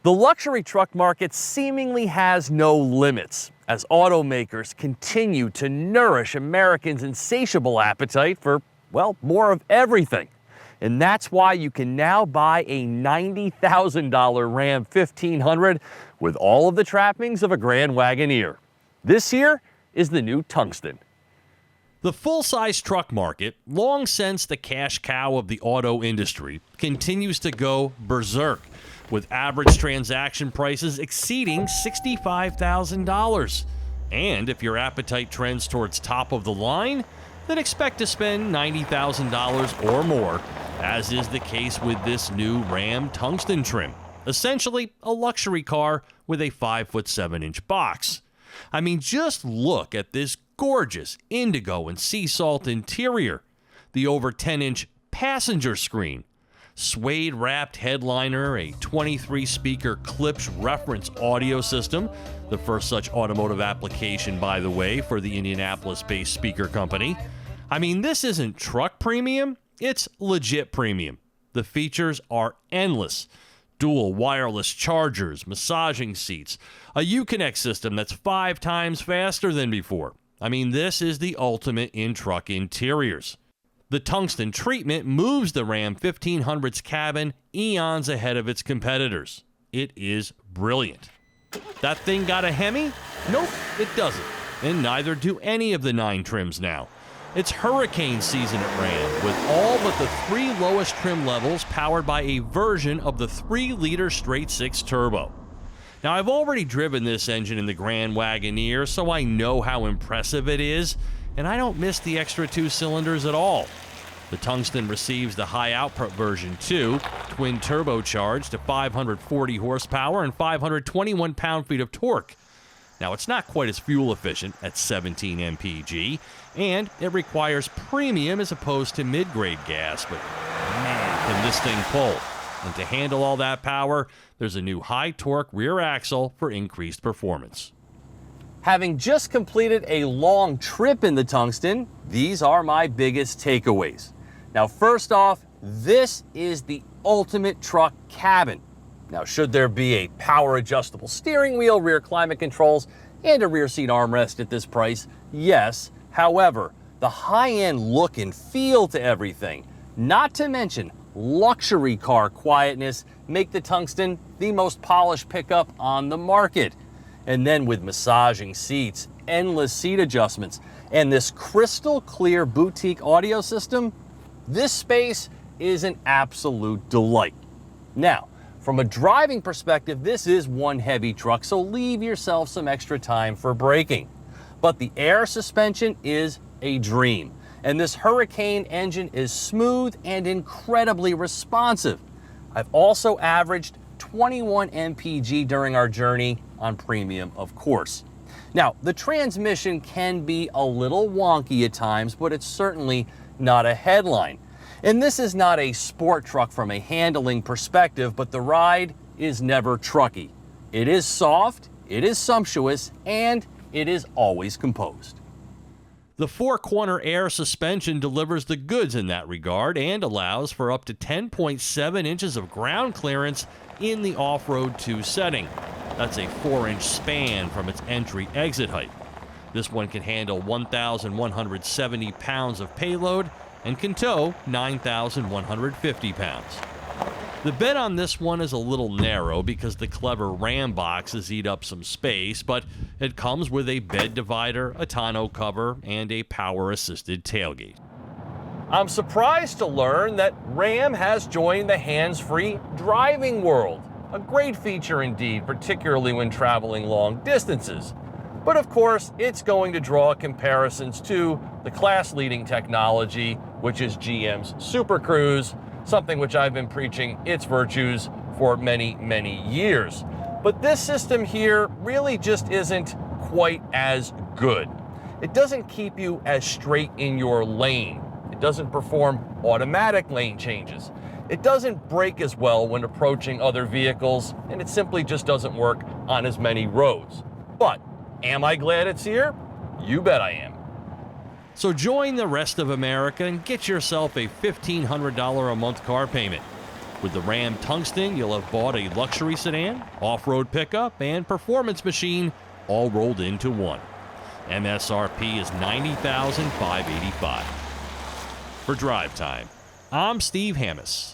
The luxury truck market seemingly has no limits as automakers continue to nourish Americans' insatiable appetite for, well, more of everything. And that's why you can now buy a $90,000 Ram 1500 with all of the trappings of a Grand Wagoneer. This here is the new Tungsten. The full-size truck market, long since the cash cow of the auto industry, continues to go berserk, with average transaction prices exceeding $65,000. And if your appetite trends towards top of the line, then expect to spend $90,000 or more, as is the case with this new Ram Tungsten trim. Essentially, a luxury car with a 5'7" box. I mean, just look at this gorgeous indigo and sea salt interior, the over 10-inch passenger screen, suede-wrapped headliner, a 23-speaker Klipsch reference audio system, the first such automotive application, by the way, for the Indianapolis-based speaker company. I mean, this isn't truck premium, it's legit premium. The features are endless. Dual wireless chargers, massaging seats, a Uconnect system that's 5 times faster than before. I mean, this is the ultimate in truck interiors. The tungsten treatment moves the Ram 1500's cabin eons ahead of its competitors. It is brilliant. That thing got a Hemi? Nope, it doesn't. And neither do any of the 9 trims now. It's hurricane season at Ram, with all but the 3 lowest trim levels powered by a version of the 3-liter straight-six turbo. Now, I've already driven this engine in the Grand Wagoneer, so I know how impressive it is, and I don't miss the extra 2 cylinders at all. The Tungsten receives the high output version 2, twin turbocharged to 540 horsepower and 521 pound-feet of torque. Now, it's not quite as fuel efficient at 17 mpg, and it requires premium as opposed to mid-grade gas, but man, can this thing pull. And to handle all that power, there's a new high-torque rear axle for increased performance. Having just completed a long trip in the Tungsten, these are my biggest takeaways. Now, first off, this is the ultimate truck cabin. Now, should there be a power adjustable steering wheel, rear climate controls, and a rear seat armrest at this price? Yes. However, the high-end look and feel to everything, not to mention luxury car quietness, make the Tungsten the most polished pickup on the market. And then with massaging seats, endless seat adjustments, and this crystal clear boutique audio system, this space is an absolute delight. Now, from a driving perspective, this is one heavy truck, so leave yourself some extra time for braking. But the air suspension is a dream, and this Hurricane engine is smooth and incredibly responsive. I've also averaged 21 mpg during our journey on premium, of course. Now, the transmission can be a little wonky at times, but it's certainly not a headline. And this is not a sport truck from a handling perspective, but the ride is never trucky. It is soft, it is sumptuous, and it is always composed. The 4-corner air suspension delivers the goods in that regard and allows for up to 10.7 inches of ground clearance in the off-road 2 setting. That's a 4-inch span from its entry-exit height. This one can handle 1,170 pounds of payload and can tow 9,150 pounds. The bed on this one is a little narrow because the clever Ram boxes eat up some space, but it comes with a bed divider, a tonneau cover, and a power-assisted tailgate. I'm surprised to learn that Ram has joined the hands-free driving world. A great feature indeed, particularly when traveling long distances. But of course, it's going to draw comparisons to the class-leading technology, which is GM's Super Cruise, something which I've been preaching its virtues for many, many years. But this system here really just isn't quite as good. It doesn't keep you as straight in your lane. It doesn't perform automatic lane changes. It doesn't brake as well when approaching other vehicles, and it simply just doesn't work on as many roads. But am I glad it's here? You bet I am. So join the rest of America and get yourself a $1,500 a month car payment. With the Ram Tungsten, you'll have bought a luxury sedan, off-road pickup, and performance machine all rolled into one. MSRP is $90,585. For Drive Time, I'm Steve Hammis.